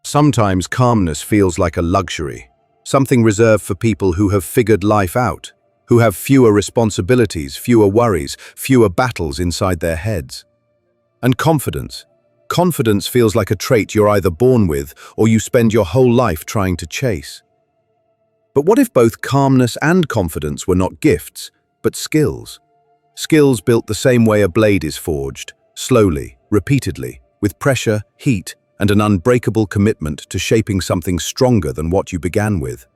Sometimes calmness feels like a luxury, something reserved for people who have figured life out, who have fewer responsibilities, fewer worries, fewer battles inside their heads. And confidence. Confidence feels like a trait you're either born with or you spend your whole life trying to chase. But what if both calmness and confidence were not gifts, but skills? Skills built the same way a blade is forged, slowly, repeatedly, with pressure, heat, and an unbreakable commitment to shaping something stronger than what you began with.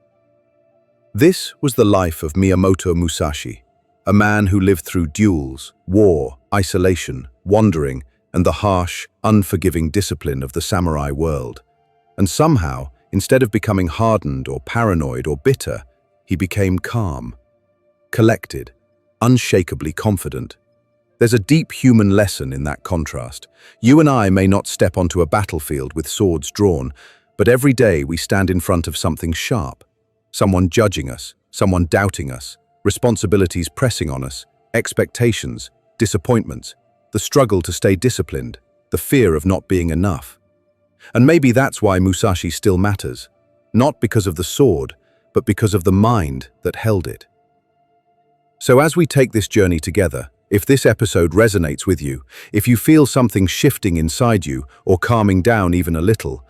This was the life of Miyamoto Musashi, a man who lived through duels, war, isolation, wandering, and the harsh, unforgiving discipline of the samurai world. And somehow, instead of becoming hardened or paranoid or bitter, he became calm, collected, unshakably confident. There's a deep human lesson in that contrast. You and I may not step onto a battlefield with swords drawn, but every day we stand in front of something sharp. Someone judging us, someone doubting us, responsibilities pressing on us, expectations, disappointments, the struggle to stay disciplined, the fear of not being enough. And maybe that's why Musashi still matters, not because of the sword, but because of the mind that held it. So as we take this journey together, if this episode resonates with you, if you feel something shifting inside you or calming down even a little,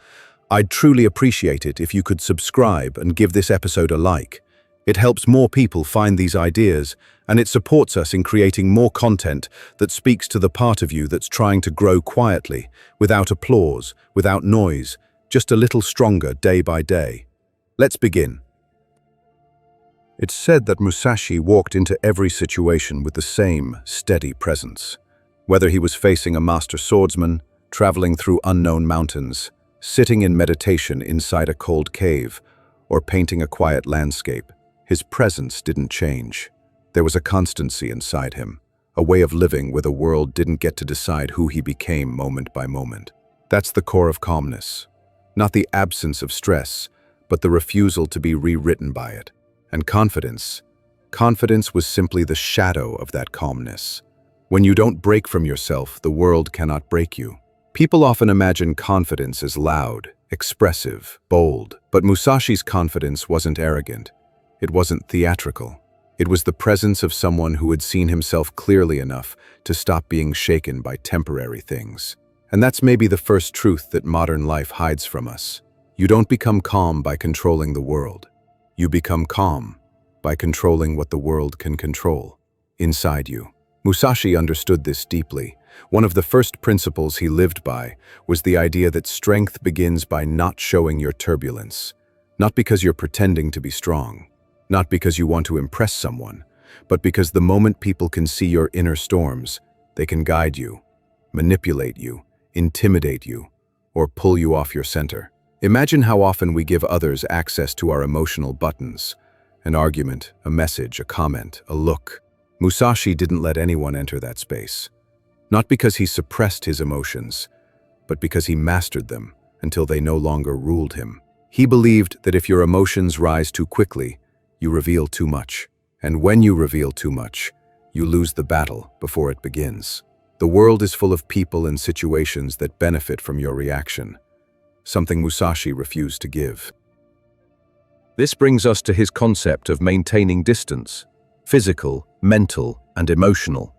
I'd truly appreciate it if you could subscribe and give this episode a like. It helps more people find these ideas, and it supports us in creating more content that speaks to the part of you that's trying to grow quietly, without applause, without noise, just a little stronger day by day. Let's begin. It's said that Musashi walked into every situation with the same steady presence. Whether he was facing a master swordsman, traveling through unknown mountains, sitting in meditation inside a cold cave, or painting a quiet landscape, his presence didn't change. There was a constancy inside him, a way of living where the world didn't get to decide who he became moment by moment. That's the core of calmness. Not the absence of stress, but the refusal to be rewritten by it. And confidence was simply the shadow of that calmness. When you don't break from yourself, the world cannot break you. People often imagine confidence as loud, expressive, bold, but Musashi's confidence wasn't arrogant. It wasn't theatrical. It was the presence of someone who had seen himself clearly enough to stop being shaken by temporary things. And that's maybe the first truth that modern life hides from us. You don't become calm by controlling the world. You become calm by controlling what the world can control, inside you. Musashi understood this deeply. One of the first principles he lived by was the idea that strength begins by not showing your turbulence. Not because you're pretending to be strong, not because you want to impress someone, but because the moment people can see your inner storms, they can guide you, manipulate you, intimidate you, or pull you off your center. Imagine how often we give others access to our emotional buttons. An argument, a message, a comment, a look. Musashi didn't let anyone enter that space. Not because he suppressed his emotions, but because he mastered them until they no longer ruled him. He believed that if your emotions rise too quickly, you reveal too much. And when you reveal too much, you lose the battle before it begins. The world is full of people and situations that benefit from your reaction, something Musashi refused to give. This brings us to his concept of maintaining distance, physical, mental, and emotional.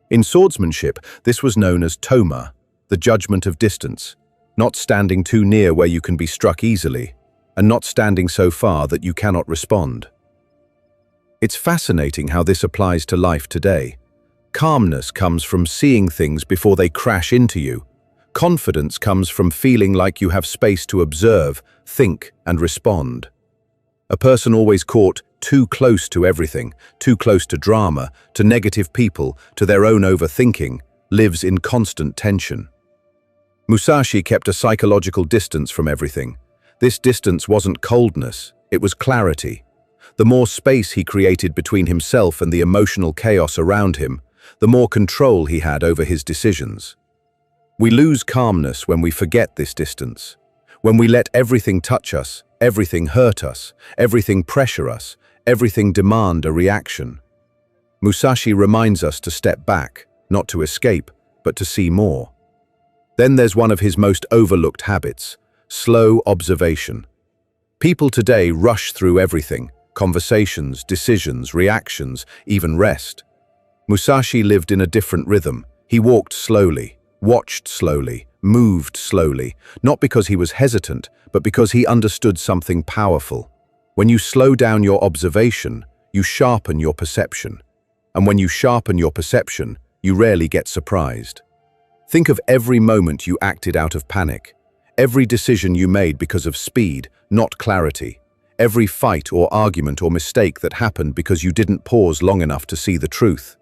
In swordsmanship, this was known as toma, the judgment of distance, not standing too near where you can be struck easily, and not standing so far that you cannot respond. It's fascinating how this applies to life today. Calmness comes from seeing things before they crash into you. Confidence comes from feeling like you have space to observe, think, and respond. A person always caught too close to everything, too close to drama, to negative people, to their own overthinking, lives in constant tension. Musashi kept a psychological distance from everything. This distance wasn't coldness, it was clarity. The more space he created between himself and the emotional chaos around him, the more control he had over his decisions. We lose calmness when we forget this distance, when we let everything touch us, everything hurt us, everything pressure us, everything demand a reaction. Musashi reminds us to step back, not to escape, but to see more. Then there's one of his most overlooked habits, slow observation. People today rush through everything: conversations, decisions, reactions, even rest. Musashi lived in a different rhythm. He walked slowly, watched slowly, moved slowly, not because he was hesitant, but because he understood something powerful. When you slow down your observation, you sharpen your perception. And when you sharpen your perception, you rarely get surprised. Think of every moment you acted out of panic, every decision you made because of speed, not clarity, every fight or argument or mistake that happened because you didn't pause long enough to see the truth.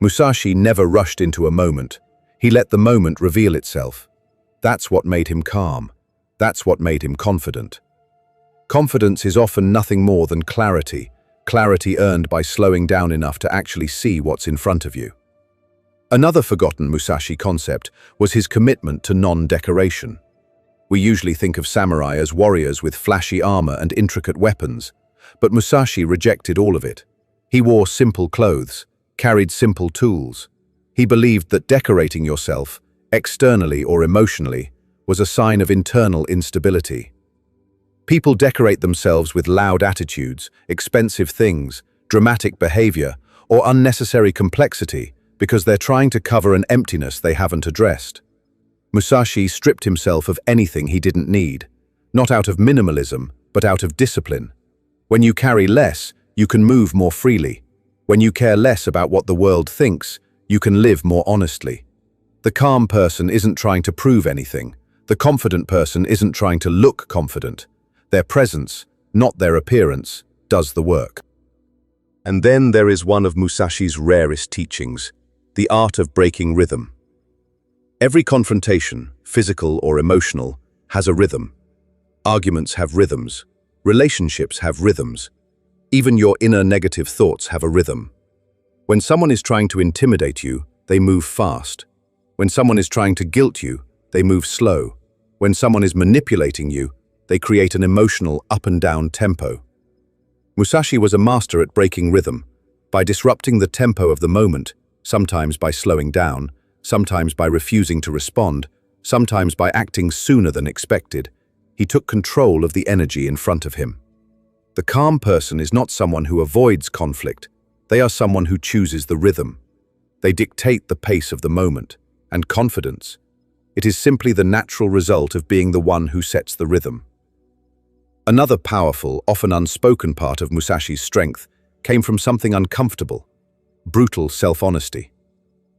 Musashi never rushed into a moment. He let the moment reveal itself. That's what made him calm. That's what made him confident. Confidence is often nothing more than clarity, clarity earned by slowing down enough to actually see what's in front of you. Another forgotten Musashi concept was his commitment to non-decoration. We usually think of samurai as warriors with flashy armor and intricate weapons, but Musashi rejected all of it. He wore simple clothes, carried simple tools. He believed that decorating yourself, externally or emotionally, was a sign of internal instability. People decorate themselves with loud attitudes, expensive things, dramatic behavior, or unnecessary complexity because they're trying to cover an emptiness they haven't addressed. Musashi stripped himself of anything he didn't need, not out of minimalism, but out of discipline. When you carry less, you can move more freely. When you care less about what the world thinks, you can live more honestly. The calm person isn't trying to prove anything. The confident person isn't trying to look confident. Their presence, not their appearance, does the work. And then there is one of Musashi's rarest teachings, the art of breaking rhythm. Every confrontation, physical or emotional, has a rhythm. Arguments have rhythms. Relationships have rhythms. Even your inner negative thoughts have a rhythm. When someone is trying to intimidate you, they move fast. When someone is trying to guilt you, they move slow. When someone is manipulating you, they create an emotional up and down tempo. Musashi was a master at breaking rhythm, by disrupting the tempo of the moment, sometimes by slowing down, sometimes by refusing to respond, sometimes by acting sooner than expected. He took control of the energy in front of him. The calm person is not someone who avoids conflict. They are someone who chooses the rhythm. They dictate the pace of the moment. And confidence, it is simply the natural result of being the one who sets the rhythm. Another powerful, often unspoken part of Musashi's strength came from something uncomfortable: brutal self-honesty.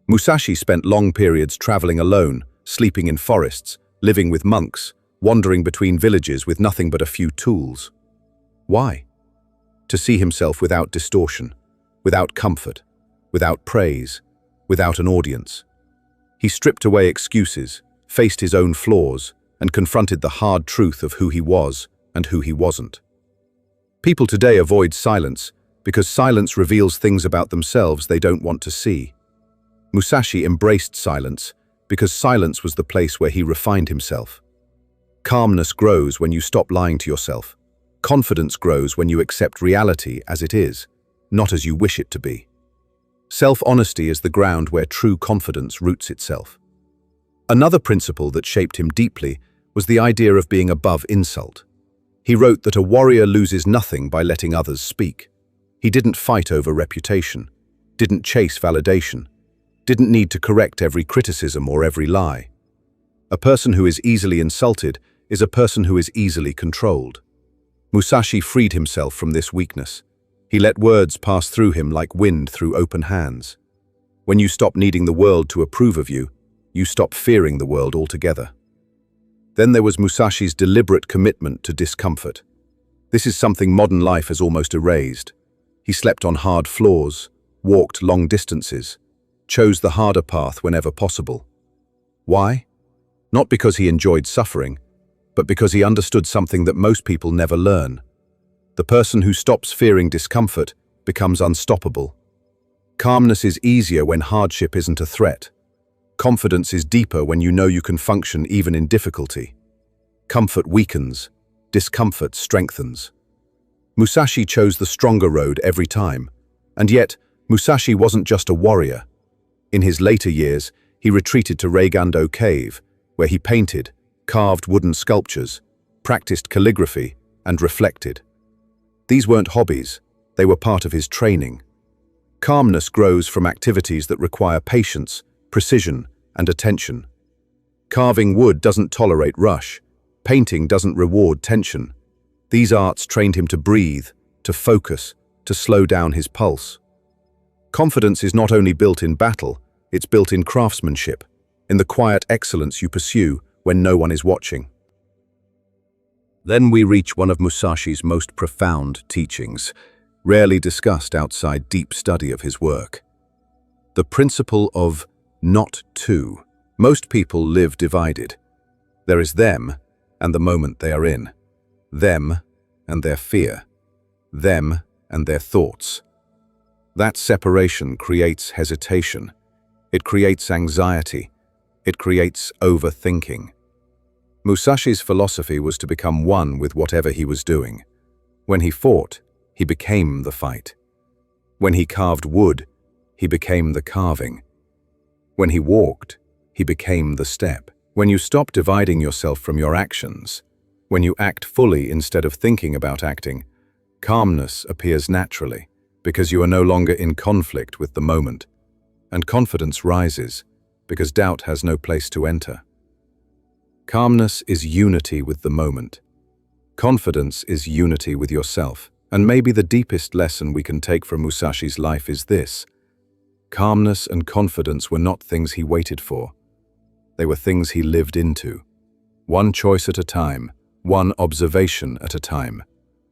Musashi spent long periods traveling alone, sleeping in forests, living with monks, wandering between villages with nothing but a few tools. Why? To see himself without distortion, without comfort, without praise, without an audience. He stripped away excuses, faced his own flaws, and confronted the hard truth of who he was and who he wasn't. People today avoid silence because silence reveals things about themselves they don't want to see. Musashi embraced silence because silence was the place where he refined himself. Calmness grows when you stop lying to yourself. Confidence grows when you accept reality as it is, not as you wish it to be. Self-honesty is the ground where true confidence roots itself. Another principle that shaped him deeply was the idea of being above insult. He wrote that a warrior loses nothing by letting others speak. He didn't fight over reputation, didn't chase validation, didn't need to correct every criticism or every lie. A person who is easily insulted is a person who is easily controlled. Musashi freed himself from this weakness. He let words pass through him like wind through open hands. When you stop needing the world to approve of you, you stop fearing the world altogether. Then there was Musashi's deliberate commitment to discomfort. This is something modern life has almost erased. He slept on hard floors, walked long distances, chose the harder path whenever possible. Why? Not because he enjoyed suffering, but because he understood something that most people never learn. The person who stops fearing discomfort becomes unstoppable. Calmness is easier when hardship isn't a threat. Confidence is deeper when you know you can function even in difficulty. Comfort weakens, discomfort strengthens. Musashi chose the stronger road every time, and yet Musashi wasn't just a warrior. In his later years, he retreated to Reigando Cave, where he painted, carved wooden sculptures, practiced calligraphy, and reflected. These weren't hobbies, they were part of his training. Calmness grows from activities that require patience, precision, and attention. Carving wood doesn't tolerate rush. Painting doesn't reward tension. These arts trained him to breathe, to focus, to slow down his pulse. Confidence is not only built in battle, it's built in craftsmanship, in the quiet excellence you pursue when no one is watching. Then we reach one of Musashi's most profound teachings, rarely discussed outside deep study of his work. The principle of not two. Most people live divided. There is them and the moment they are in, them and their fear, them and their thoughts. That separation creates hesitation. It creates anxiety. It creates overthinking. Musashi's philosophy was to become one with whatever he was doing. When he fought, he became the fight. When he carved wood, he became the carving. When he walked, he became the step. When you stop dividing yourself from your actions, when you act fully instead of thinking about acting, calmness appears naturally because you are no longer in conflict with the moment, and confidence rises because doubt has no place to enter. Calmness is unity with the moment. Confidence is unity with yourself. And maybe the deepest lesson we can take from Musashi's life is this: calmness and confidence were not things he waited for. They were things he lived into. One choice at a time, one observation at a time,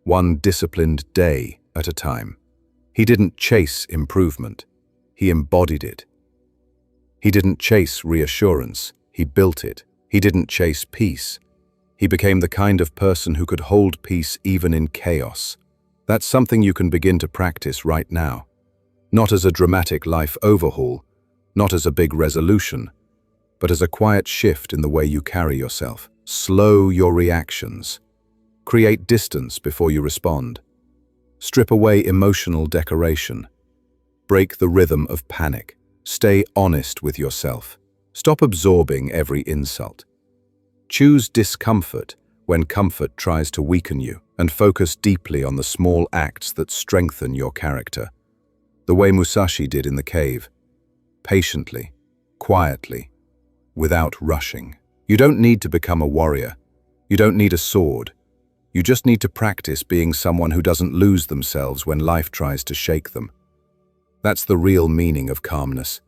one disciplined day at a time. He didn't chase improvement. He embodied it. He didn't chase reassurance. He built it. He didn't chase peace. He became the kind of person who could hold peace even in chaos. That's something you can begin to practice right now. Not as a dramatic life overhaul, not as a big resolution, but as a quiet shift in the way you carry yourself. Slow your reactions. Create distance before you respond. Strip away emotional decoration. Break the rhythm of panic. Stay honest with yourself. Stop absorbing every insult. Choose discomfort when comfort tries to weaken you, and focus deeply on the small acts that strengthen your character. The way Musashi did in the cave. Patiently, quietly, without rushing. You don't need to become a warrior. You don't need a sword. You just need to practice being someone who doesn't lose themselves when life tries to shake them. That's the real meaning of calmness.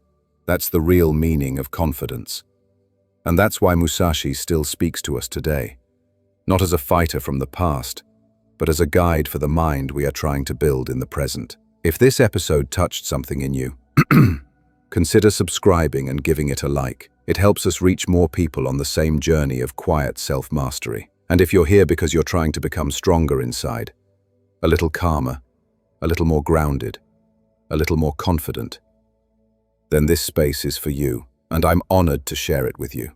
That's the real meaning of confidence. And that's why Musashi still speaks to us today. Not as a fighter from the past, but as a guide for the mind we are trying to build in the present. If this episode touched something in you, consider subscribing and giving it a like. It helps us reach more people on the same journey of quiet self-mastery. And if you're here because you're trying to become stronger inside, a little calmer, a little more grounded, a little more confident, then this space is for you, and I'm honored to share it with you.